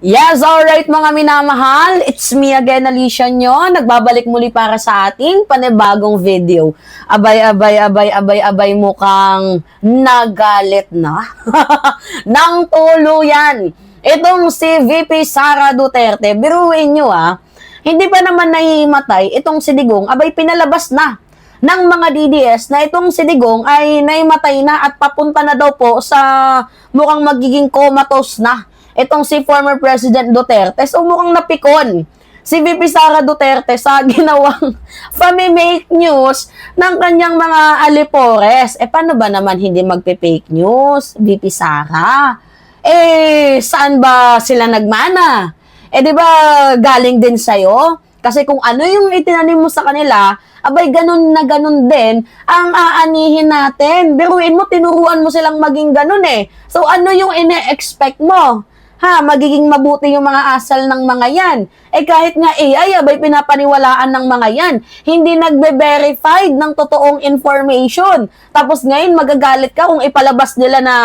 Yes, alright mga minamahal. It's me again, Alicia nyo. Nagbabalik muli para sa ating panibagong video. Abay, mukhang nagalit na. Nang tuluyan. Itong si VP Sara Duterte, biruin nyo hindi pa naman nahimatay itong si Digong, abay pinalabas na ng mga DDS na itong si Digong ay naimatay na at papunta na daw po sa mukhang magiging comatose na itong si former President Duterte. So mukhang napikon si VP Sara Duterte sa ginawang fake news ng kanyang mga alipores. Paano ba naman hindi magpe-fake news, VP Sara? Saan ba sila nagmana? Di ba galing din sa'yo? Kasi kung ano yung itinanim mo sa kanila, abay ganun na ganun din ang aanihin natin. Biruin mo, tinuruan mo silang maging ganun So ano yung ine-expect mo? Magiging mabuti yung mga asal ng mga yan. Kahit nga AI, abay pinapaniwalaan ng mga yan. Hindi nagbe-verified ng totoong information. Tapos ngayon magagalit ka kung ipalabas nila na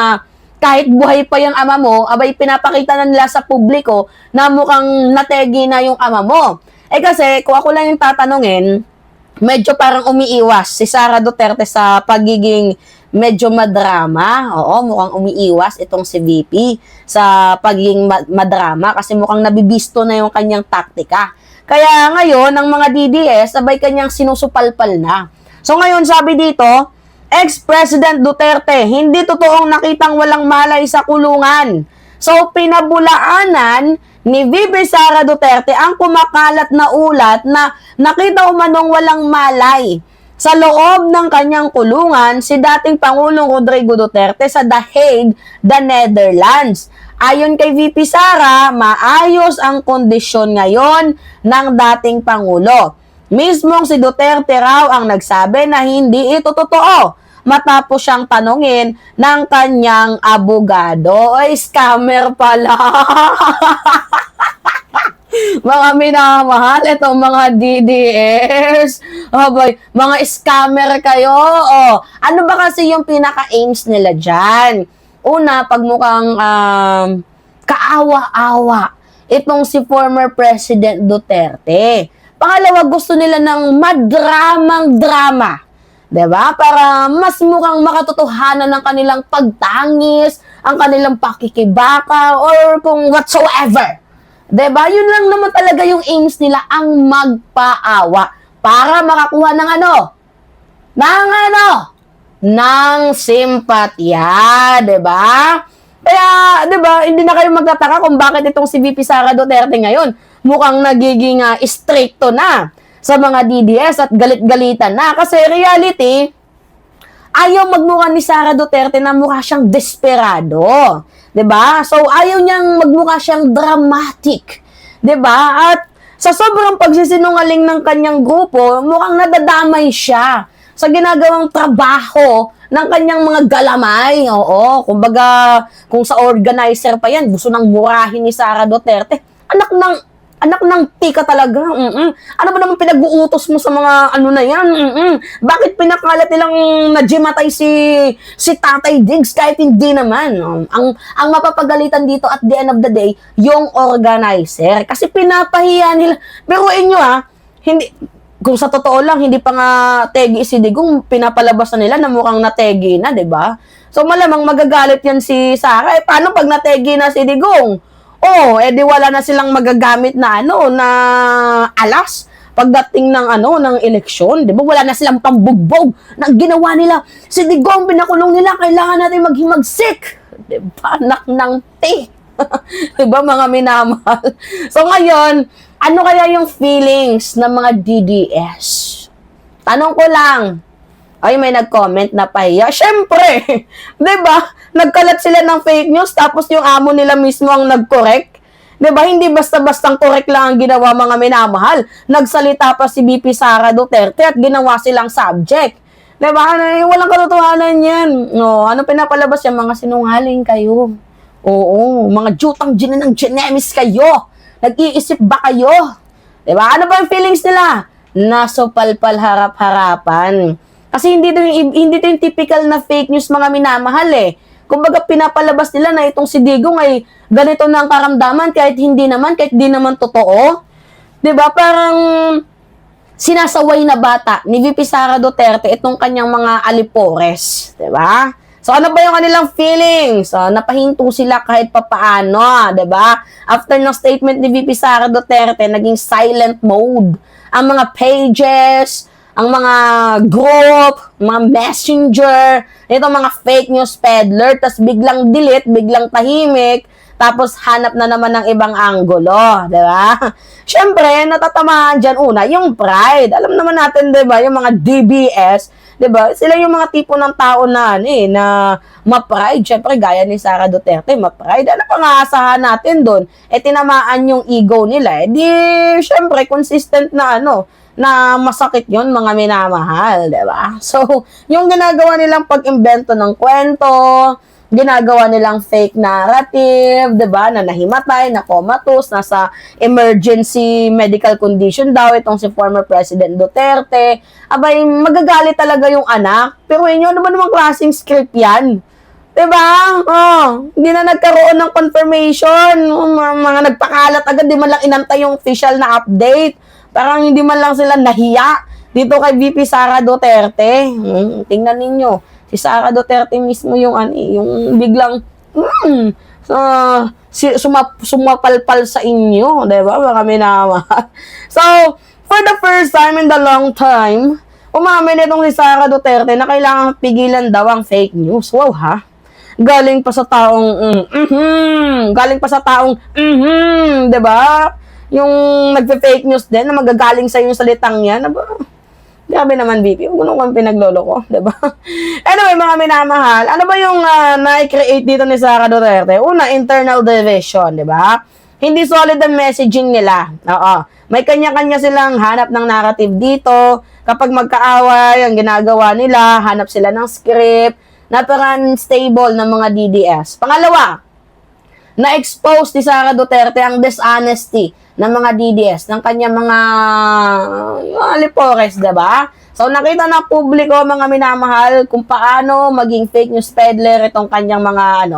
kahit buhay pa yung ama mo, abay pinapakita na nila sa publiko na mukhang nategi na yung ama mo. Kasi kung ako lang yung tatanungin, medyo parang umiiwas si Sara Duterte sa pagiging medyo madrama. Oo, mukhang umiiwas itong si VP sa pagiging madrama kasi mukhang nabibisto na yung kanyang taktika. Kaya ngayon, ang mga DDS, abay kanyang sinusupalpal na. So ngayon, sabi dito, ex-President Duterte, hindi totoong nakitang walang malay sa kulungan. So, pinabulaanan ni VP Sara Duterte ang kumakalat na ulat na nakita umanong walang malay sa loob ng kanyang kulungan si dating Pangulong Rodrigo Duterte sa The Hague, the Netherlands. Ayon kay VP Sara, maayos ang kondisyon ngayon ng dating Pangulo. Mismong si Duterte raw ang nagsabi na hindi ito totoo matapos siyang tanungin ng kanyang abogado. Scammer pala. Mga minamahal, itong mga DDS. Mga scammer kayo. Ano ba kasi yung pinaka-aims nila dyan? Una, pag mukhang kaawa-awa itong si former President Duterte. Pangalawa, gusto nila ng madramang drama. Diba? Para mas mukhang makatotohanan ng kanilang pagtangis, ang kanilang pakikibaka, or kung whatsoever. Diba? Yun lang naman talaga yung aims nila, ang magpaawa. Para makakuha ng ng simpatya. Diba? Kaya, diba, hindi na kayo magtataka kung bakit itong si VP Sara Duterte ngayon mukhang nagiging stricto na sa mga DDS at galit-galitan na. Kasi reality, ayaw magmukha ni Sara Duterte na mukha siyang desperado. 'Di ba? So, ayaw niyang magmukha siyang dramatic. 'Di ba? At sa sobrang pagsisinungaling ng kanyang grupo, mukhang nadadamay siya sa ginagawang trabaho ng kanyang mga galamay. Oo, kumbaga, kung sa organizer pa yan, gusto nang murahin ni Sara Duterte. Anak ng tika talaga. Ano ba naman pinag-uutos mo sa mga na yan? Bakit pinakalat nilang najimatay si Tatay Diggs kahit hindi naman? Ang mapapagalitan dito at the end of the day, yung organizer. Kasi pinapahiya nila. Pero inyo hindi, kung sa totoo lang, hindi pa nga tegi si Digong, pinapalabas na nila na mukhang nategi na, di ba? So malamang magagalit yan si Sara. Paano pag nategi na si Digong? Di wala na silang magagamit na na alas pagdating ng eleksyon, 'di ba? Wala na silang pambugbog na ginawa nila. Si Digong pinakulong nila, kailangan natin maghimagsik. 'Di ba? Anak ng te. 'Di ba mga minamahal? So ngayon, ano kaya yung feelings ng mga DDS? Tanong ko lang. May nag-comment na pahiya. Siyempre, di ba? Nagkalat sila ng fake news, tapos yung amo nila mismo ang nag-correct. Di ba? Hindi basta-bastang correct lang ang ginawa mga minamahal. Nagsalita pa si VP Sara Duterte at ginawa silang subject. Di ba? Walang katotohanan yan. Ano pinapalabas yan? Mga sinungaling kayo. Oo, mga jutang ng genemis kayo. Nag-iisip ba kayo? Di ba? Ano ba yung feelings nila? Nasupalpal harap-harapan. Kasi hindi to yung typical na fake news mga minamahal Kumbaga, pinapalabas nila na itong si Digong ay ganito na ang karamdaman kahit kahit di naman totoo. 'Di ba? Parang sinasaway na bata ni VP Sara Duterte itong kanyang mga alipores. 'Di ba? So, ano ba yung kanilang feelings? So, napahinto sila kahit papaano, 'di ba? After ng statement ni VP Sara Duterte, naging silent mode ang mga pages, ang mga group, mga messenger, itong mga fake news peddler, tas biglang delete, biglang tahimik, tapos hanap na naman ng ibang anggulo, di ba? Siyempre, natatamaan dyan una, yung pride. Alam naman natin, di ba, yung mga DBS, di ba? Sila yung mga tipo ng tao na, na ma-pride. Siyempre, gaya ni Sara Duterte, ma-pride. Ano pang aasahan natin doon? Tinamaan yung ego nila. Di, siyempre, consistent na na masakit yon mga minamahal, di ba? So, yung ginagawa nilang pag-imbento ng kwento, ginagawa nilang fake narrative, di ba, na nahimatay, na comatose, nasa emergency medical condition daw itong si former President Duterte. Abay, magagalit talaga yung anak. Pero inyo, ano ba namang klaseng script yan? Diba? Hindi na nagkaroon ng confirmation. Mga nagpakalat agad, di man lang inantay yung official na update. Parang hindi man lang sila nahiya dito kay VP Sara Duterte. Tingnan ninyo, si Sara Duterte mismo yung biglang sumapalpal sa inyo, 'di ba? Baka minamahal. So, for the first time in the long time, umamin itong si Sara Duterte na kailangan pigilan daw ang fake news. Wow, ha? Galing pa sa taong 'di ba? Yung nagpe-fake news din na magagaling sa yung salitang yan. Grabe naman, VP. Huwag mo kung pinaglolo ko, diba? Anyway, mga minamahal, ano ba yung na-create dito ni Sara Duterte? Una, internal division, diba? Hindi solid ang messaging nila. Oo. May kanya-kanya silang hanap ng narrative dito. Kapag magkaaway, ang ginagawa nila, hanap sila ng script, napaka-unstable ng mga DDS. Pangalawa, na-expose ni Sara Duterte ang dishonesty ng mga DDS, ng kanyang mga alipores, diba? So, nakita na publiko, mga minamahal, kung paano maging fake news peddler itong kanyang mga,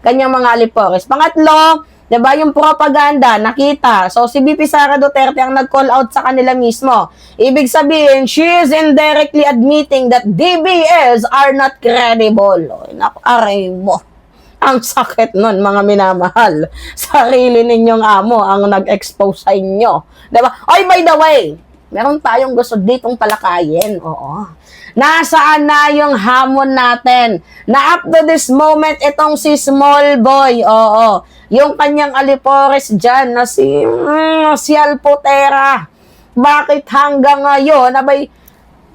kanyang mga alipores. Pangatlo, diba, yung propaganda, nakita. So, si VP Sara Duterte ang nag-call out sa kanila mismo. Ibig sabihin, she is indirectly admitting that DBS are not credible. Aray mo. Ang sakit nun, mga minamahal. Sarili ninyong amo ang nag-expose sa inyo. Diba? Oy, by the way, meron tayong gusto ditong palakayin. Oo. Nasaan na yung hamon natin? Na up to this moment, itong si Small Boy. Oo. Yung kanyang alipores dyan na si Alpotera. Bakit hanggang ngayon, abay,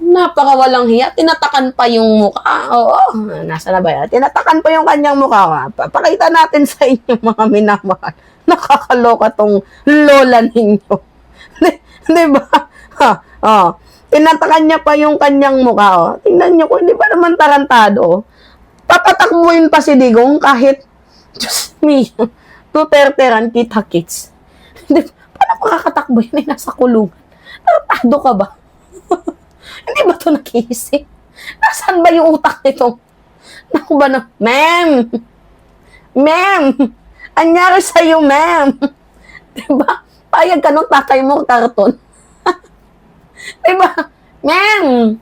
napakawalang hiya, tinatakan pa yung mukha. Oo, nasa na ba yan? Tinatakan pa yung kanyang mukha. Pakita natin sa inyo, mga minamahal. Nakakaloka tong lola ninyo. Diba? Tinatakan niya pa yung kanyang mukha. Tingnan niyo kung hindi pa naman tarantado. Papatakbuhin pa si Digong kahit, Diyos me, Duterte-ran, kita-kits. Paano makakatakbo yun? Nasa kulungan. Tarantado ka ba? Hindi ba ito nag-iisip? Nasaan ba yung utak nito? Naku ba na? Ma'am! Anyari sa'yo, ma'am! Diba? Payag ka nung tatay mo karton. Diba? Ma'am!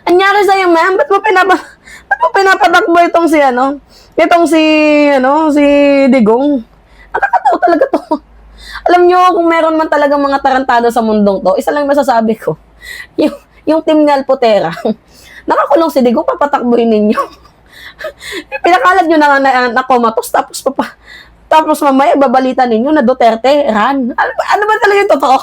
Anyari sa'yo, ma'am? Ba't mo pinapatakbo itong si si Digong? Nakakatawa talaga to. Alam nyo, kung meron man talaga mga tarantado sa mundong to, isa lang masasabi ko. Yung team ni Alpotera, nakakulong si Digong, papatakbuhin ninyo. Pinakalat nyo na comatose, tapos mamaya babalita ninyo na Duterte, ran. Ano ba talaga yung totoo?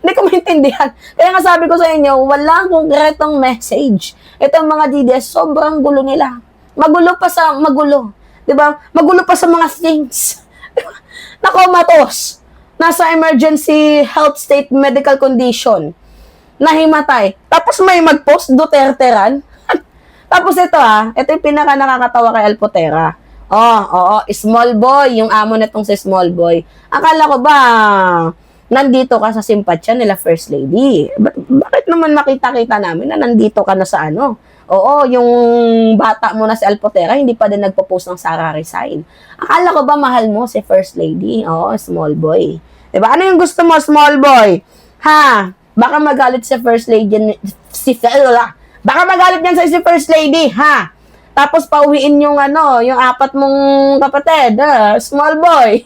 Hindi ko maintindihan. Kaya nga sabi ko sa inyo, walang konkretong message. Itong mga DDS, sobrang gulo nila. Magulo pa sa magulo. Diba? Magulo pa sa mga things. Diba? Na comatose. Nasa emergency health state medical condition. Nahimatay. Tapos may mag-post, Duterte-ran. Tapos ito ito yung pinaka nakakatawa kay Alpotera. Oo, small boy, yung amo nitong si small boy. Akala ko ba, nandito ka sa simpatsya nila First Lady. Bakit naman makita-kita namin na nandito ka na sa ano? Oo, yung bata mo na si Alpotera, hindi pa din nagpo-post ng Sara resign. Akala ko ba mahal mo si First Lady? Oo, small boy. Diba? Ano yung gusto mo, small boy? Ha? Baka magalit si First Lady, baka magalit yan sa si First Lady, ha? Tapos pauwiin yung ano, yung 4 mong kapatid, small boy.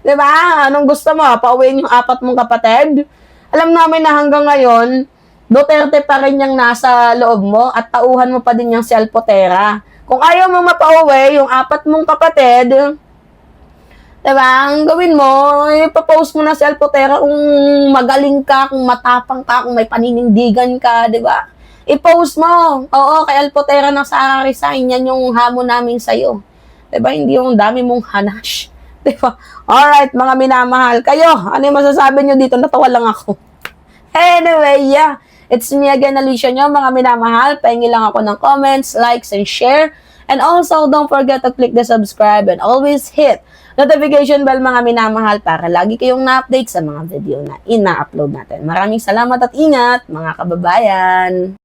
Diba? Anong gusto mo? Pauwiin yung 4 mong kapatid? Alam namin na hanggang ngayon, Duterte pa rin yung nasa loob mo at tauhan mo pa din yung si Alpotera. Kung ayaw mo mapauwi yung 4 mong kapatid, diba? Ang gawin mo, ipapost mo na si Alpotera kung magaling ka, kung matapang ka, kung may paninindigan ka, diba? I-post mo. Oo, kay Alpotera na sa resign, yan yung hamon namin sa'yo. Diba? Hindi yung dami mong hanash. Diba? Alright, mga minamahal. Kayo, ano yung masasabi nyo dito? Natawa lang ako. Anyway, yeah. It's me again, Alicia nyo, mga minamahal. Pahingi lang ako ng comments, likes, and share. And also, don't forget to click the subscribe and always hit notification bell, mga minamahal, para lagi kayong na-update sa mga video na ina-upload natin. Maraming salamat at ingat, mga kababayan.